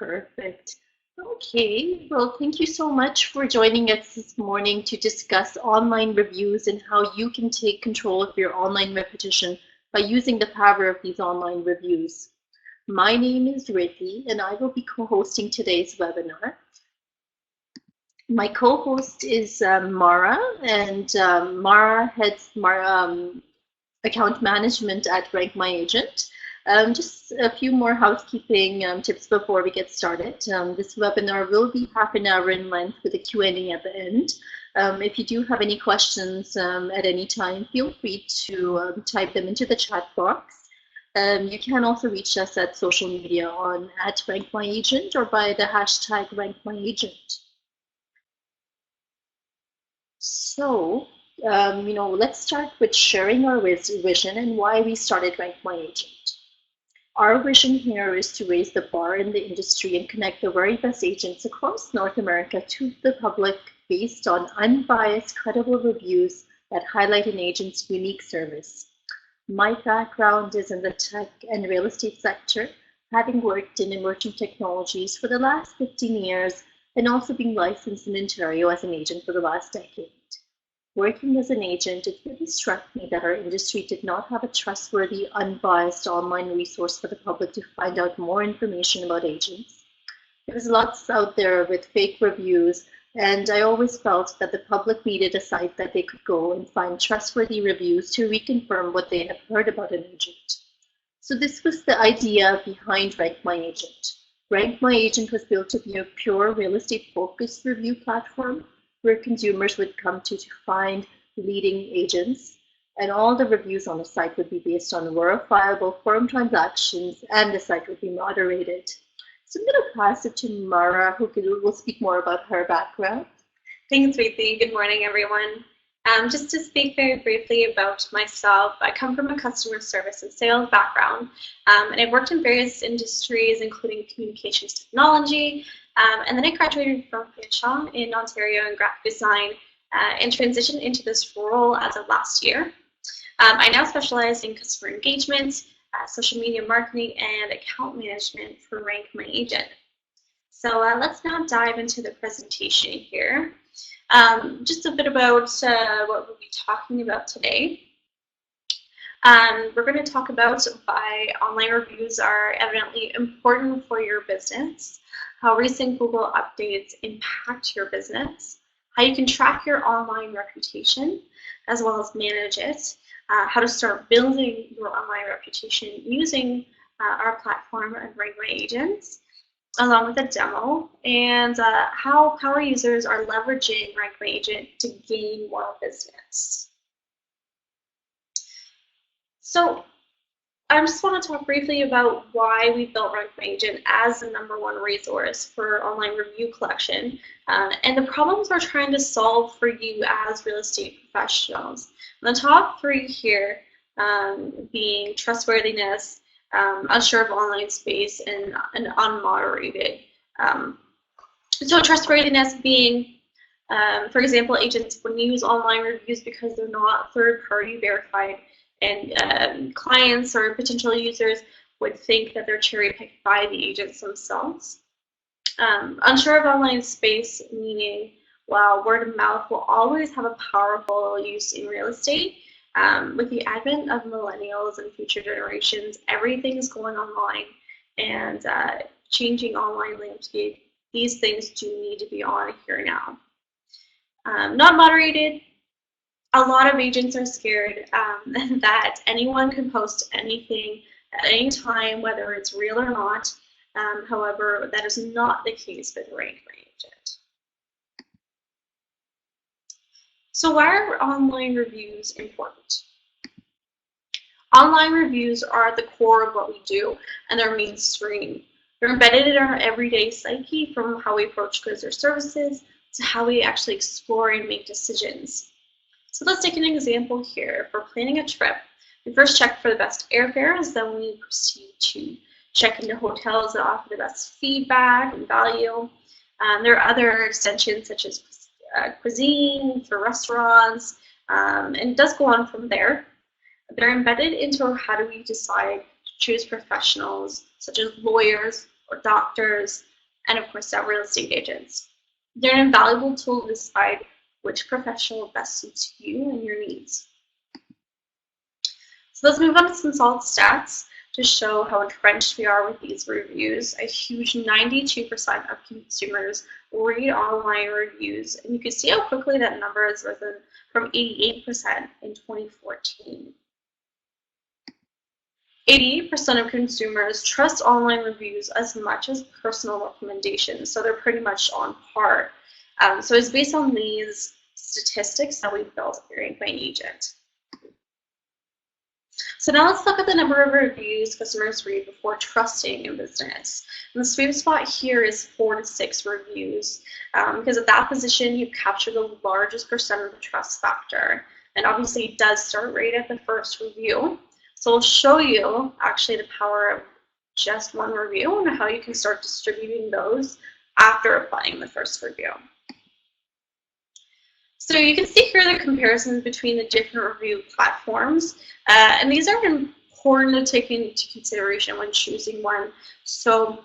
Perfect. Okay, well, thank you so much for joining us this morning to discuss online reviews and how you can take control of your online reputation by using the power of these online reviews. My name is Ricky, and I will be co-hosting today's webinar. My co-host is Mara, and Mara heads account management at RankMyAgent. Just a few more housekeeping tips before we get started. This webinar will be half an hour in length with a Q&A at the end. If you do have any questions at any time, feel free to type them into the chat box. You can also reach us at social media on @RankMyAgent or by the hashtag RankMyAgent. So, let's start with sharing our vision and why we started RankMyAgent. Our vision here is to raise the bar in the industry and connect the very best agents across North America to the public based on unbiased, credible reviews that highlight an agent's unique service. My background is in the tech and real estate sector, having worked in emerging technologies for the last 15 years and also being licensed in Ontario as an agent for the last decade. Working as an agent, it really struck me that our industry did not have a trustworthy, unbiased online resource for the public to find out more information about agents. There's lots out there with fake reviews, and I always felt that the public needed a site that they could go and find trustworthy reviews to reconfirm what they have heard about an agent. So this was the idea behind RankMyAgent. RankMyAgent was built to be a pure real estate-focused review platform where consumers would come to find leading agents, and all the reviews on the site would be based on verifiable firm transactions, and the site would be moderated. So I'm going to pass it to Mara, who will speak more about her background. Thanks, Rithi. Good morning, everyone. Just to speak very briefly about myself, I come from a customer service and sales background, and I've worked in various industries, including communications technology, and then I graduated from Fanshawe in Ontario in graphic design and transitioned into this role as of last year. I now specialize in customer engagement, social media marketing, and account management for RankMyAgent. So let's now dive into the presentation here. Just a bit about what we'll be talking about today. We're going to talk about why online reviews are evidently important for your business, how recent Google updates impact your business, how you can track your online reputation as well as manage it, how to start building your online reputation using our platform at RankMyAgent, along with a demo, and how power users are leveraging RankMyAgent to gain more business. So I just want to talk briefly about why we built RankMyAgent as the #1 resource for online review collection and the problems we're trying to solve for you as real estate professionals. And the top 3 here being trustworthiness, unsure of online space, and unmoderated. So trustworthiness being, for example, agents wouldn't use online reviews because they're not third-party verified, and clients or potential users would think that they're cherry-picked by the agents themselves. Unsure of online space, meaning, while word of mouth will always have a powerful use in real estate, with the advent of millennials and future generations, everything is going online and changing online landscape. These things do need to be on here now. Not moderated. A lot of agents are scared that anyone can post anything at any time, whether it's real or not. However, that is not the case with RankMyAgent. So why are online reviews important? Online reviews are at the core of what we do, and they're mainstream. They're embedded in our everyday psyche, from how we approach goods or services to how we actually explore and make decisions. So let's take an example here. If we're planning a trip, we first check for the best airfares, then we proceed to check into hotels that offer the best feedback and value. There are other extensions such as cuisine for restaurants, and it does go on from there. They're embedded into how do we decide to choose professionals such as lawyers or doctors, and of course our real estate agents. They're an invaluable tool to decide which professional best suits you and your needs. So let's move on to some solid stats to show how entrenched we are with these reviews. A huge 92% of consumers read online reviews, and you can see how quickly that number has risen from 88% in 2014. 88% of consumers trust online reviews as much as personal recommendations, so they're pretty much on par. So it's based on these statistics that we built at RankMyAgent. So now let's look at the number of reviews customers read before trusting in business. And the sweet spot here is 4 to 6 reviews, because at that position you capture the largest percent of the trust factor. And obviously it does start right at the first review. So I'll show you actually the power of just one review and how you can start distributing those after applying the first review. So you can see here the comparisons between the different review platforms, and these are important to take into consideration when choosing one. So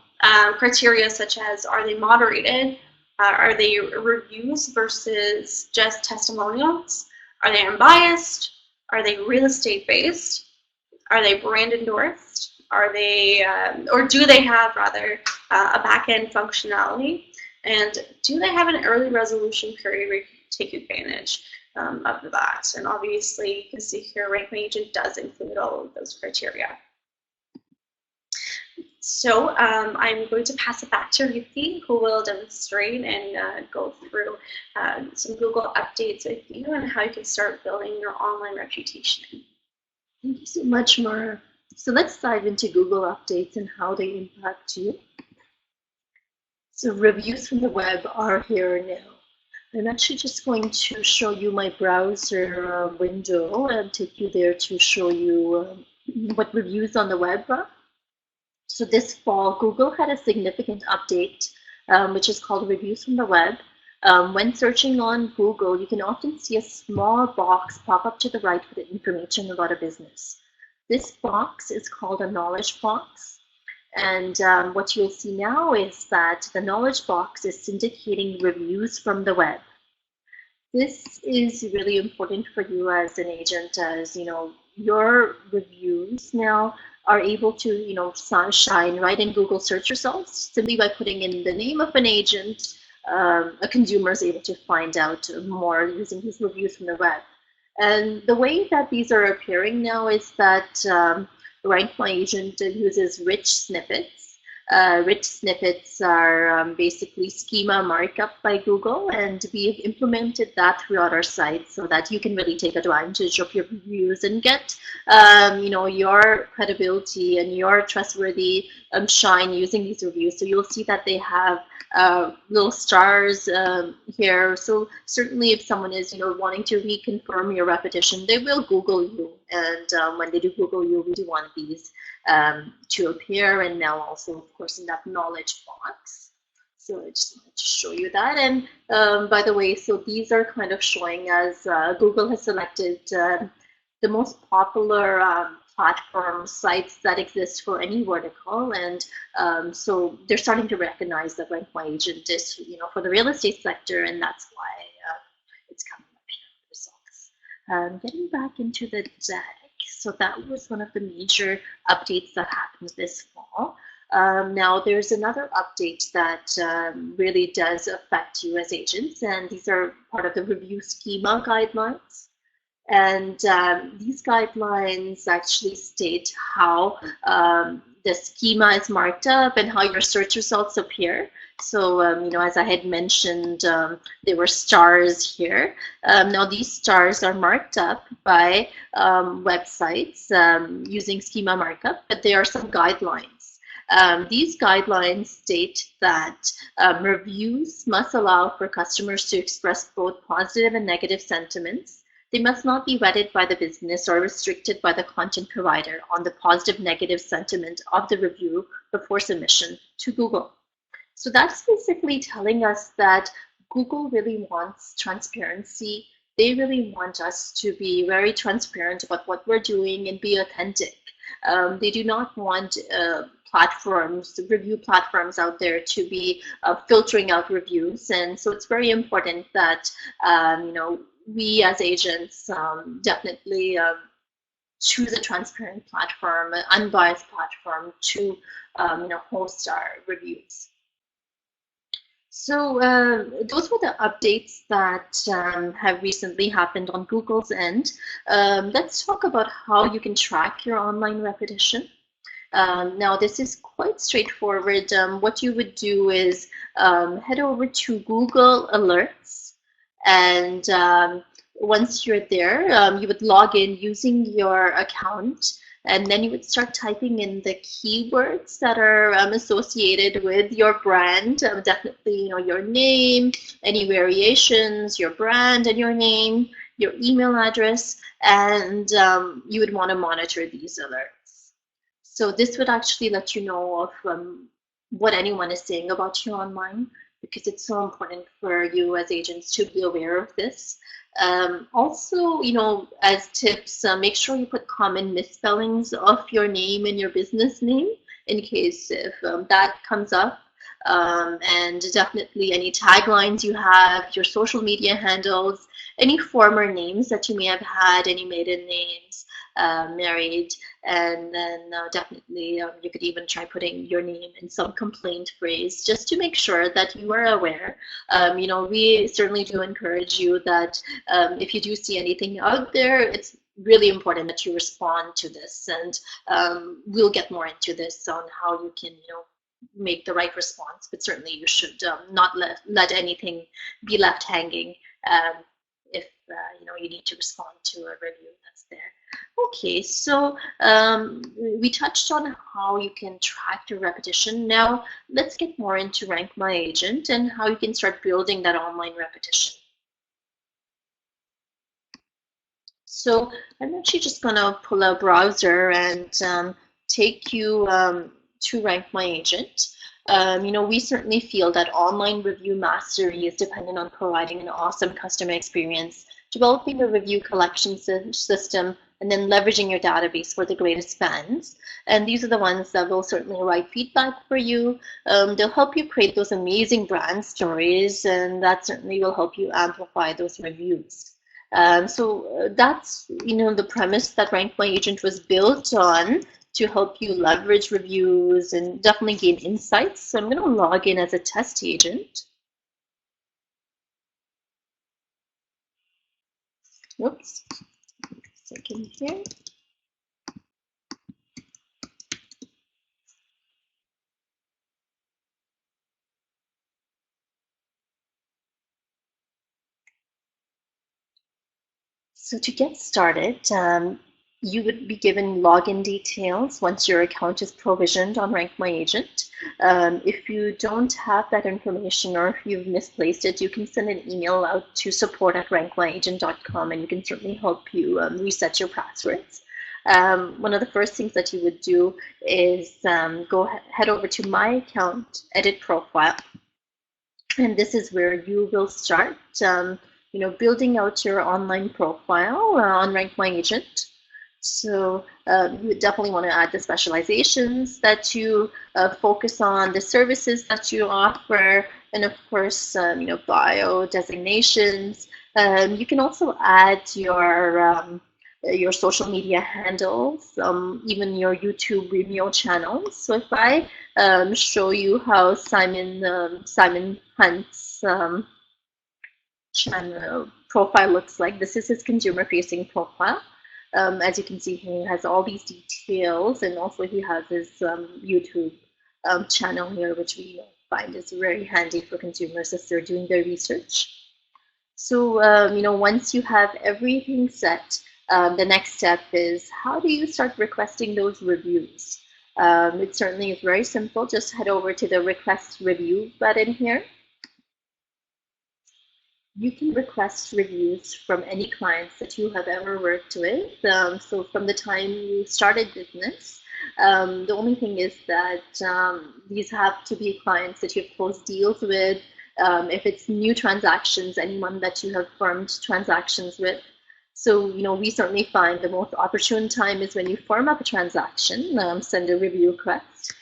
criteria such as, are they moderated? Are they reviews versus just testimonials? Are they unbiased? Are they real estate based? Are they brand endorsed? Are they, or do they have rather a back-end functionality? And do they have an early resolution period where you can take advantage of that? And obviously, you can see here, RankMyAgent does include all of those criteria. So I'm going to pass it back to Ruthie, who will demonstrate and go through some Google updates with you and how you can start building your online reputation. Thank you so much, Mara. So let's dive into Google updates and how they impact you. So reviews from the web are here now. I'm actually just going to show you my browser window and take you there to show you what reviews on the web are. So this fall, Google had a significant update, which is called Reviews from the Web. When searching on Google, you can often see a small box pop up to the right with information about a business. This box is called a knowledge box. And what you'll see now is that the knowledge box is indicating reviews from the web. This is really important for you as an agent, as your reviews now are able to shine right in Google search results simply by putting in the name of an agent. A consumer is able to find out more using his reviews from the web. And the way that these are appearing now is that RankMyAgent uses rich snippets. Rich snippets are basically schema markup by Google, and we've implemented that throughout our site so that you can really take advantage of your reviews and get your credibility and your trustworthy shine using these reviews. So you'll see that they have little stars here. So certainly if someone is wanting to reconfirm your repetition, they will Google you, and when they do Google you, we do want these to appear, and now also of course in that knowledge box. So I just wanted to show you that. And by the way, so these are kind of showing as Google has selected the most popular platform sites that exist for any vertical, and so they're starting to recognize that RankMyAgent is for the real estate sector, and that's why it's coming up here in the results. Getting back into the deck, so that was one of the major updates that happened this fall. Now there's another update that really does affect you as agents, and these are part of the review schema guidelines. And these guidelines actually state how the schema is marked up and how your search results appear. So, as I had mentioned, there were stars here. Now these stars are marked up by websites using schema markup, but there are some guidelines. These guidelines state that reviews must allow for customers to express both positive and negative sentiments. They must not be vetted by the business or restricted by the content provider on the positive negative sentiment of the review before submission to Google. So that's basically telling us that Google really wants transparency. They really want us to be very transparent about what we're doing and be authentic. They do not want platforms, review platforms out there to be filtering out reviews. And so it's very important that we as agents definitely choose a transparent platform, an unbiased platform to host our reviews. So those were the updates that have recently happened on Google's end. Let's talk about how you can track your online repetition. Now, this is quite straightforward. What you would do is head over to Google Alerts, and once you're there, you would log in using your account, and then you would start typing in the keywords that are associated with your brand. Definitely, your name, any variations, your brand and your name, your email address, and you would want to monitor these alerts. So this would actually let you know of what anyone is saying about you online, because it's so important for you as agents to be aware of this. Also, as tips, make sure you put common misspellings of your name and your business name in case if that comes up. And definitely any taglines you have, your social media handles, any former names that you may have had, any maiden names, married, and then definitely you could even try putting your name in some complaint phrase just to make sure that you are aware. We certainly do encourage you that if you do see anything out there, it's really important that you respond to this, and we'll get more into this on how you can make the right response, but certainly you should not let anything be left hanging if you need to respond to a review that's there. Okay, so we touched on how you can track your repetition. Now let's get more into RankMyAgent and how you can start building that online repetition. So I'm actually just gonna pull a browser and take you to RankMyAgent. We certainly feel that online review mastery is dependent on providing an awesome customer experience, developing a review collection system, and then leveraging your database for the greatest fans. And these are the ones that will certainly write feedback for you. They'll help you create those amazing brand stories, and that certainly will help you amplify those reviews. So that's the premise that RankMyAgent was built on, to help you leverage reviews and definitely gain insights. So I'm going to log in as a test agent. Oops, second here. So to get started, you would be given login details once your account is provisioned on RankMyAgent. If you don't have that information, or if you've misplaced it, you can send an email out to support@rankmyagent.com, and you can certainly help you reset your passwords. One of the first things that you would do is head over to My Account, Edit Profile, and this is where you will start building out your online profile on RankMyAgent. So you would definitely want to add the specializations that you focus on, the services that you offer, and of course, bio designations. You can also add your social media handles, even your YouTube Vimeo channels. So if I show you how Simon Hunt's channel profile looks like, this is his consumer-facing profile. As you can see, he has all these details, and also he has his YouTube channel here, which we find is very handy for consumers as they're doing their research. So, once you have everything set, the next step is, how do you start requesting those reviews? It certainly is very simple. Just head over to the Request Review button here. You can request reviews from any clients that you have ever worked with. So from the time you started business, the only thing is that these have to be clients that you've closed deals with. If it's new transactions, anyone that you have firmed transactions with. So, we certainly find the most opportune time is when you firm up a transaction, send a review request.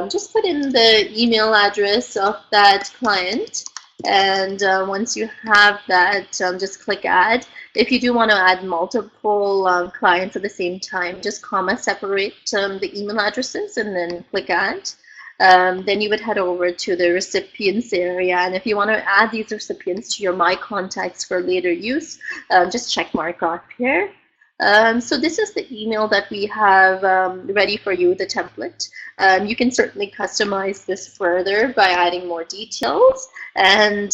just put in the email address of that client. And once you have that, just click add. If you do want to add multiple clients at the same time, just comma separate the email addresses and then click add. Then you would head over to the recipients area. And if you want to add these recipients to your My Contacts for later use, just check mark off here. So this is the email that we have ready for you, the template. You can certainly customize this further by adding more details, and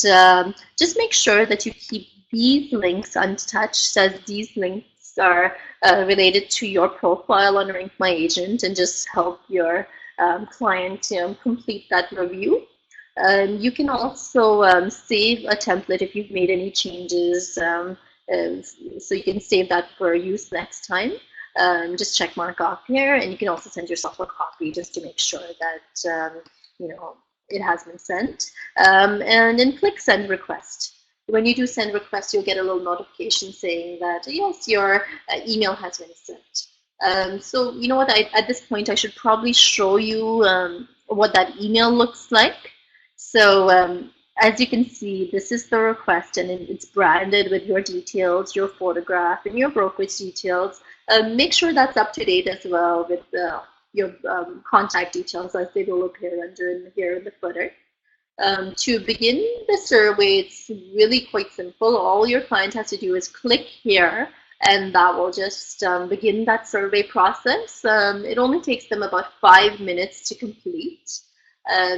just make sure that you keep these links untouched, as these links are related to your profile on RankMyAgent and just help your client complete that review. You can also save a template if you've made any changes. So you can save that for use next time. Just check mark off here, and you can also send yourself a copy just to make sure that it has been sent. And then click send request. When you do send request, you'll get a little notification saying that yes, your email has been sent. So you know what? At this point, I should probably show you what that email looks like. So as you can see, this is the request, and it's branded with your details, your photograph, and your brokerage details. Make sure that's up to date as well with your contact details, as they will appear under here in the footer. To begin the survey, it's really quite simple. All your client has to do is click here, and that will just begin that survey process. It only takes them about 5 minutes to complete.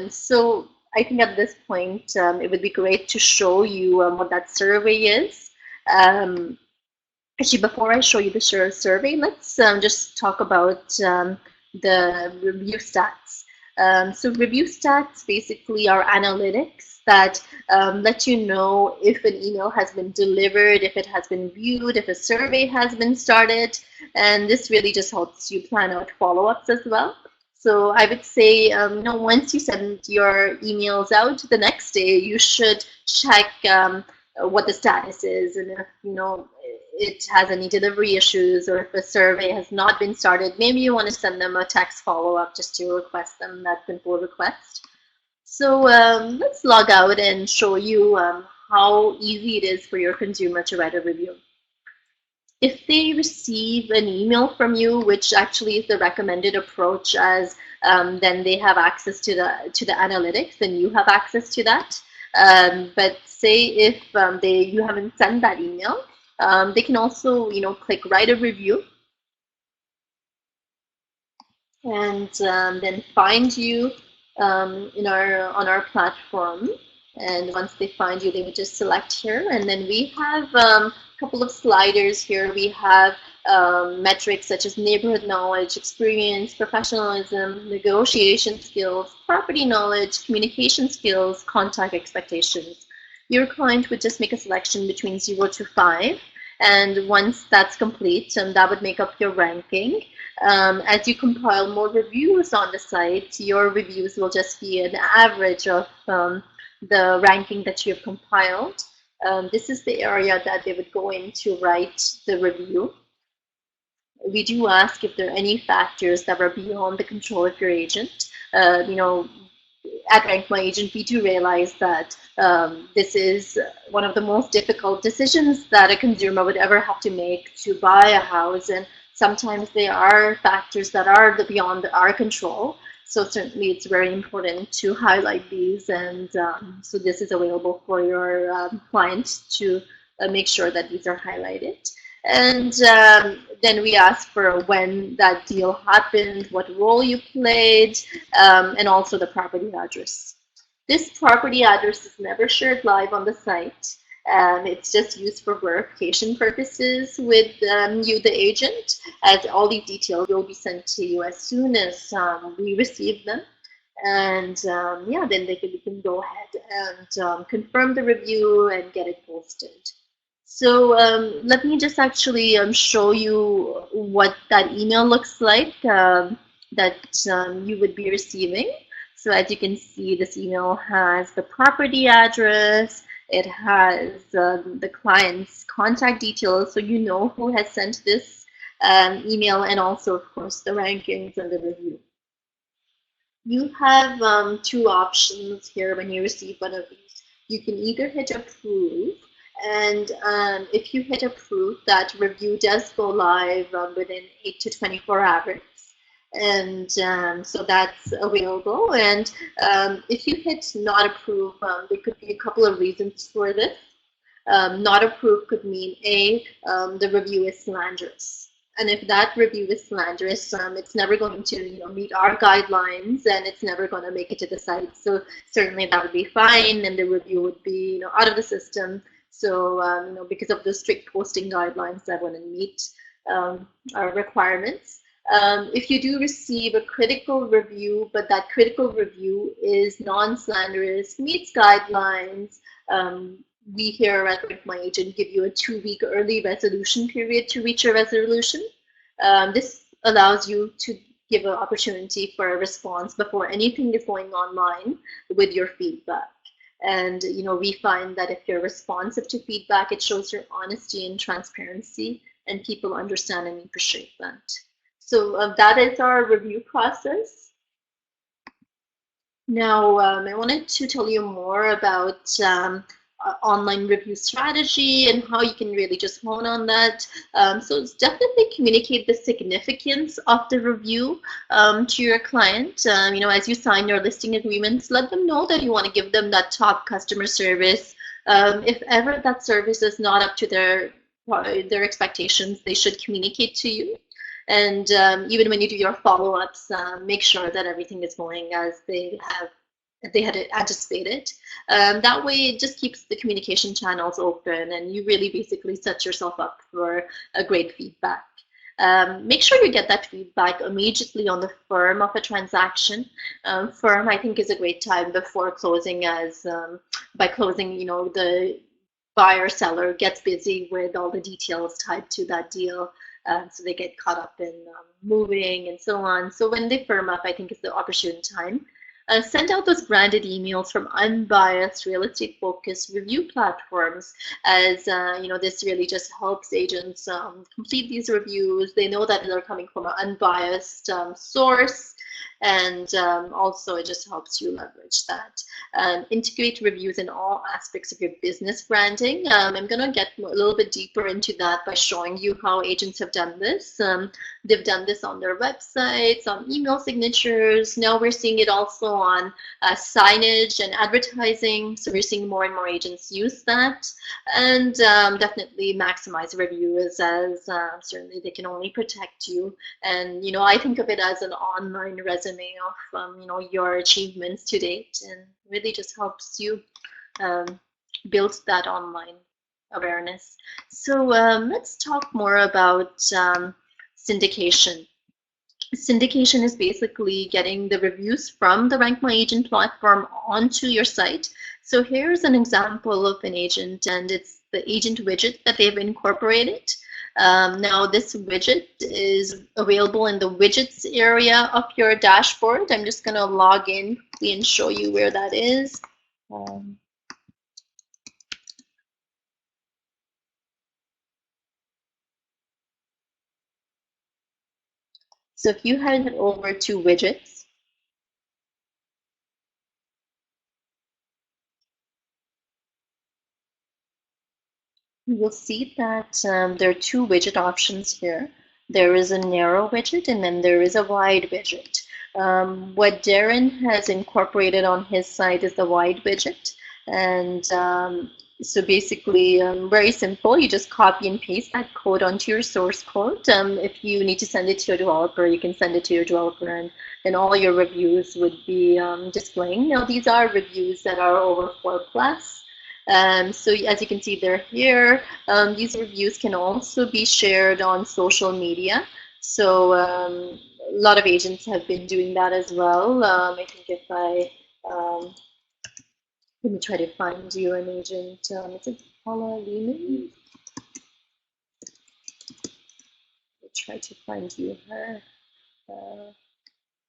So I think at this point, it would be great to show you what that survey is. Actually, before I show you the survey, let's just talk about the review stats. So review stats basically are analytics that let you know if an email has been delivered, if it has been viewed, if a survey has been started, and this really just helps you plan out follow-ups as well. So I would say, once you send your emails out, the next day you should check what the status is, and if it has any delivery issues, or if a survey has not been started, maybe you want to send them a text follow-up just to request them that simple request. So let's log out and show you how easy it is for your consumer to write a review. If they receive an email from you, which actually is the recommended approach, as then they have access to the analytics, and you have access to that. But say if you haven't sent that email, they can also click write a review, and then find you on our platform. And once they find you, they would just select here, and then we have a couple of sliders here. We have metrics such as neighborhood knowledge, experience, professionalism, negotiation skills, property knowledge, communication skills, contact expectations. Your client would just make a selection between 0 to 5, and once that's complete, that would make up your ranking. As you compile more reviews on the site, your reviews will just be an average of the ranking that you have compiled. This is the area that they would go in to write the review. We do ask if there are any factors that are beyond the control of your agent. At RankMyAgent, we do realize that this is one of the most difficult decisions that a consumer would ever have to make to buy a house, and sometimes there are factors that are beyond our control. So certainly it's very important to highlight these, and so this is available for your client to make sure that these are highlighted. And then we ask for when that deal happened, what role you played, and also the property address. This property address is never shared live on the site. It's just used for verification purposes with you, the agent, as all these details will be sent to you as soon as we receive them. And then we can go ahead and confirm the review and get it posted. So let me just actually show you what that email looks like that you would be receiving. So as you can see, this email has the property address, it has the client's contact details, so you know who has sent this email, and also, of course, the rankings and the review. You have two options here when you receive one of these. You can either hit approve, and if you hit approve, that review does go live within 8 to 24 hours. And so that's available. And if you hit not approve, there could be a couple of reasons for this. Not approved could mean the review is slanderous. And if that review is slanderous, it's never going to meet our guidelines, and it's never going to make it to the site. So certainly that would be fine, and the review would be out of the system. So because of the strict posting guidelines that wouldn't meet our requirements. If you do receive a critical review, but that critical review is non-slanderous, meets guidelines, we here at RankMyAgent give you a 2-week early resolution period to reach your resolution. This allows you to give an opportunity for a response before anything is going online with your feedback. And we find that if you're responsive to feedback, it shows your honesty and transparency, and people understand and appreciate that. So that is our review process. Now, I wanted to tell you more about online review strategy and how you can really just hone on that. So it's definitely communicate the significance of the review to your client. As you sign your listing agreements, let them know that you want to give them that top customer service. If ever that service is not up to their expectations, they should communicate to you. And even when you do your follow-ups, make sure that everything is going as they had anticipated. That way it just keeps the communication channels open, and you really basically set yourself up for a great feedback. Make sure you get that feedback immediately on the firm of a transaction. Firm, I think, is a great time before closing, as by closing, the buyer seller gets busy with all the details tied to that deal. So they get caught up in moving and so on. So when they firm up, I think is the opportune time. Send out those branded emails from unbiased, real estate focused review platforms, as this really just helps agents complete these reviews. They know that they're coming from an unbiased source, and also it just helps you leverage that. Integrate reviews in all aspects of your business branding. I'm going to get a little bit deeper into that by showing you how agents have done this. They've done this on their websites, on email signatures. Now we're seeing it also on signage and advertising. So we're seeing more and more agents use that. And definitely maximize reviews, as certainly they can only protect you. And I think of it as an online resume of your achievements to date, and really just helps you build that online awareness. So let's talk more about syndication. Syndication is basically getting the reviews from the RankMyAgent platform onto your site. So here's an example of an agent, and it's the agent widget that they've incorporated. Now this widget is available in the widgets area of your dashboard. I'm just going to log in and show you where that is. So if you head over to widgets, you will see that there are two widget options here. There is a narrow widget, and then there is a wide widget. What Darren has incorporated on his site is the wide widget. And so basically, very simple. You just copy and paste that code onto your source code. If you need to send it to your developer, you can send it to your developer, and then all your reviews would be displaying. Now, these are reviews that are over 4+. So as you can see, they're here. These reviews can also be shared on social media. So a lot of agents have been doing that as well. I think if I let me try to find you an agent. Is it Paula Lehman? I'll try to find you her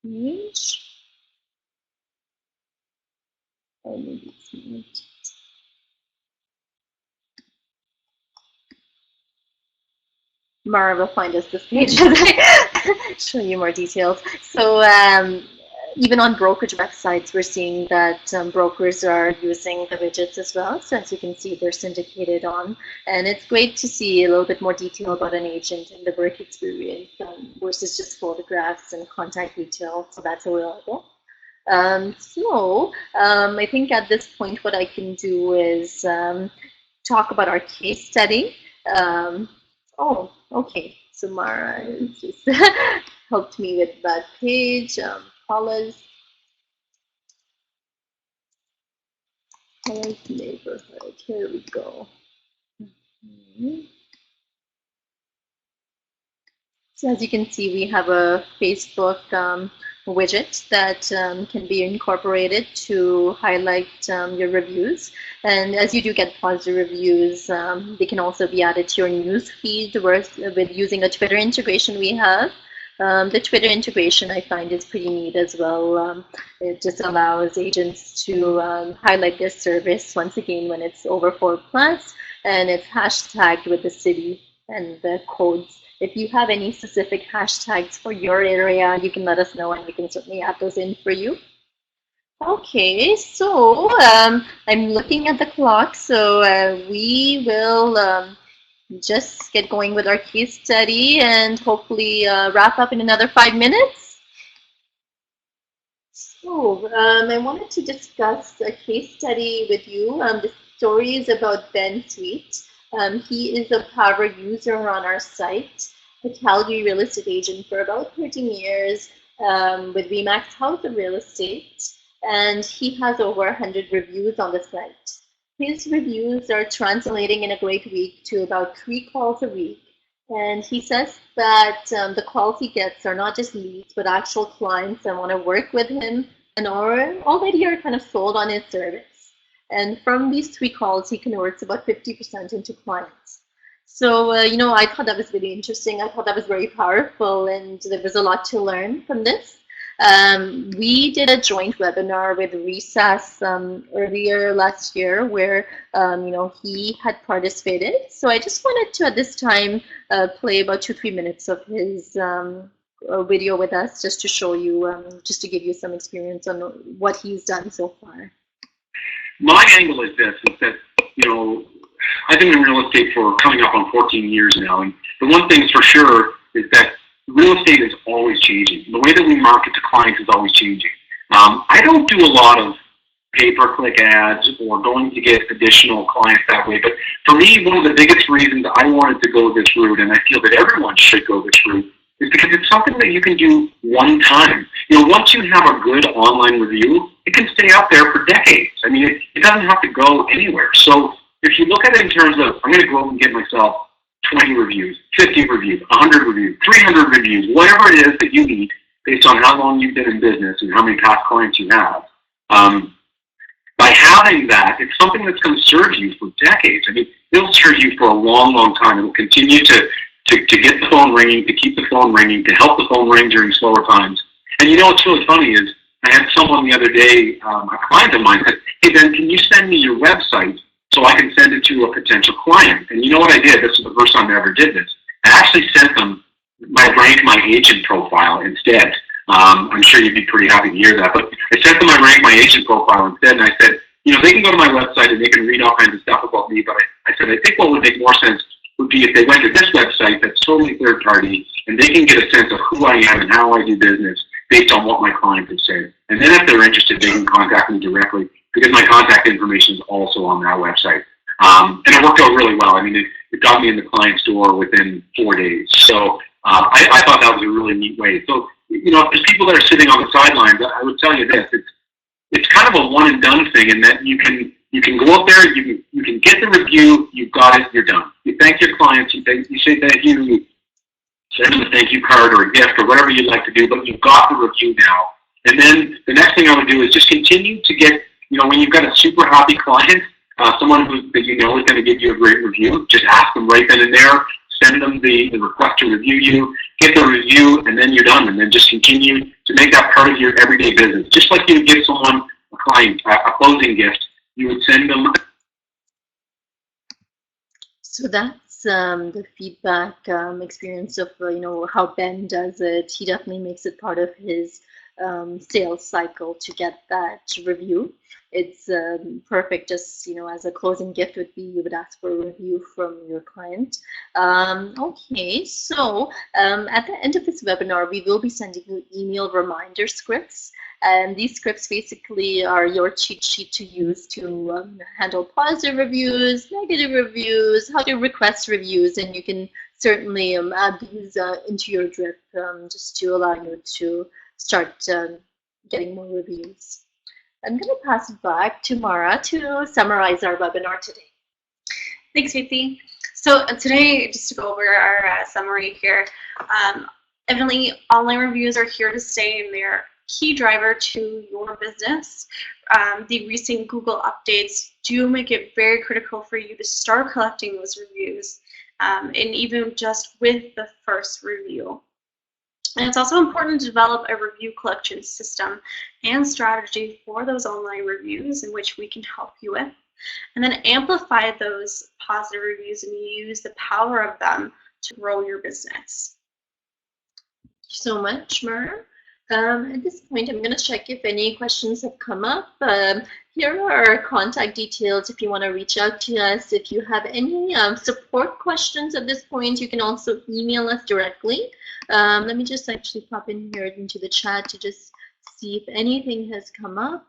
page. Oh, maybe it's not. Mara will find us this page as I show you more details. So Even on brokerage websites, we're seeing that brokers are using the widgets as well. So as you can see, they're syndicated on. And it's great to see a little bit more detail about an agent and the work experience versus just photographs and contact details. So that's available. I think at this point, what I can do is talk about our case study. Oh, okay. So Mara just helped me with that page. Paula's neighborhood. Here we go. So as you can see, we have a Facebook widget that can be incorporated to highlight your reviews. And as you do get positive reviews, they can also be added to your news feed with using a Twitter integration we have. The Twitter integration I find is pretty neat as well. It just allows agents to highlight their service once again when it's over 4+, and it's hashtagged with the city and the codes. If you have any specific hashtags for your area, you can let us know and we can certainly add those in for you. Okay, so I'm looking at the clock, so we will just get going with our case study and hopefully wrap up in another 5 minutes. So I wanted to discuss a case study with you. The story is about Ben Sweet. He is a power user on our site, a Calgary real estate agent for about 13 years with Remax House of Real Estate, and he has over 100 reviews on the site. His reviews are translating in a great week to about 3 calls a week, and he says that the calls he gets are not just leads, but actual clients that want to work with him and already are kind of sold on his service. And from these 3 calls, he converts about 50% into clients. So, I thought that was really interesting. I thought that was very powerful, and there was a lot to learn from this. We did a joint webinar with Recess earlier last year where, he had participated. So I just wanted to, at this time, play about 2-3 minutes of his video with us just to show you, just to give you some experience on what he's done so far. My angle is this, is that, I've been in real estate for coming up on 14 years now, and the one thing's for sure is that real estate is always changing. The way that we market to clients is always changing. I don't do a lot of pay-per-click ads or going to get additional clients that way, but for me, one of the biggest reasons I wanted to go this route, and I feel that everyone should go this route, is because it's something that you can do one time. Once you have a good online review, it can stay out there for decades. I mean, it doesn't have to go anywhere. So if you look at it in terms of, I'm going to go out and get myself 20 reviews, 50 reviews, 100 reviews, 300 reviews, whatever it is that you need based on how long you've been in business and how many past clients you have. By having that, it's something that's going to serve you for decades. I mean, it'll serve you for a long, long time. It'll continue to get the phone ringing, to keep the phone ringing, to help the phone ring during slower times. And what's really funny is I had someone the other day, a client of mine said, hey, Ben, can you send me your website so I can send it to a potential client? And you know what I did? This is the first time I ever did this. I actually sent them my RankMyAgent profile instead. I'm sure you'd be pretty happy to hear that. But I sent them my RankMyAgent profile instead, and I said, they can go to my website and they can read all kinds of stuff about me, but I said, I think what would make more sense would be if they went to this website that's totally third party, and they can get a sense of who I am and how I do business based on what my client has said. And then if they're interested, they can contact me directly because my contact information is also on that website. And it worked out really well. I mean, it got me in the client's door within 4 days. So I thought that was a really neat way. So, if there's people that are sitting on the sidelines, I would tell you this, it's kind of a one and done thing in that you can go up there, you can get the review, you've got it, you're done. You thank your clients, you say thank you, you send them a thank you card or a gift or whatever you'd like to do, but you've got the review now. And then the next thing I would do is just continue to get, when you've got a super happy client, someone that is going to give you a great review, just ask them right then and there, send them the request to review you, get the review, and then you're done. And then just continue to make that part of your everyday business. Just like you would give someone, a client, a closing gift, you would send them. So that's the feedback experience of how Ben does it. He definitely makes it part of his sales cycle to get that review. It's perfect, just as a closing gift would be you would ask for a review from your client. Okay, so at the end of this webinar, we will be sending you email reminder scripts. And these scripts basically are your cheat sheet to use to handle positive reviews, negative reviews, how to request reviews, and you can certainly add these into your drip just to allow you to start getting more reviews. I'm going to pass it back to Mara to summarize our webinar today. Thanks, Ruthie. So today, just to go over our summary here, evidently online reviews are here to stay, and they're a key driver to your business. The recent Google updates do make it very critical for you to start collecting those reviews, and even just with the first review. And it's also important to develop a review collection system and strategy for those online reviews in which we can help you with. And then amplify those positive reviews and use the power of them to grow your business. Thank you so much, Mara. At this point, I'm going to check if any questions have come up. Here are our contact details if you want to reach out to us. If you have any support questions at this point, you can also email us directly. Let me just actually pop in here into the chat to just see if anything has come up.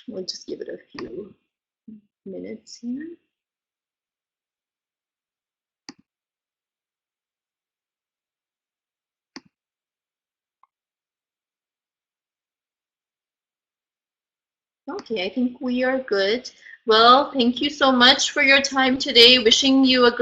We'll just give it a few minutes here. Okay, I think we are good. Well, thank you so much for your time today. Wishing you a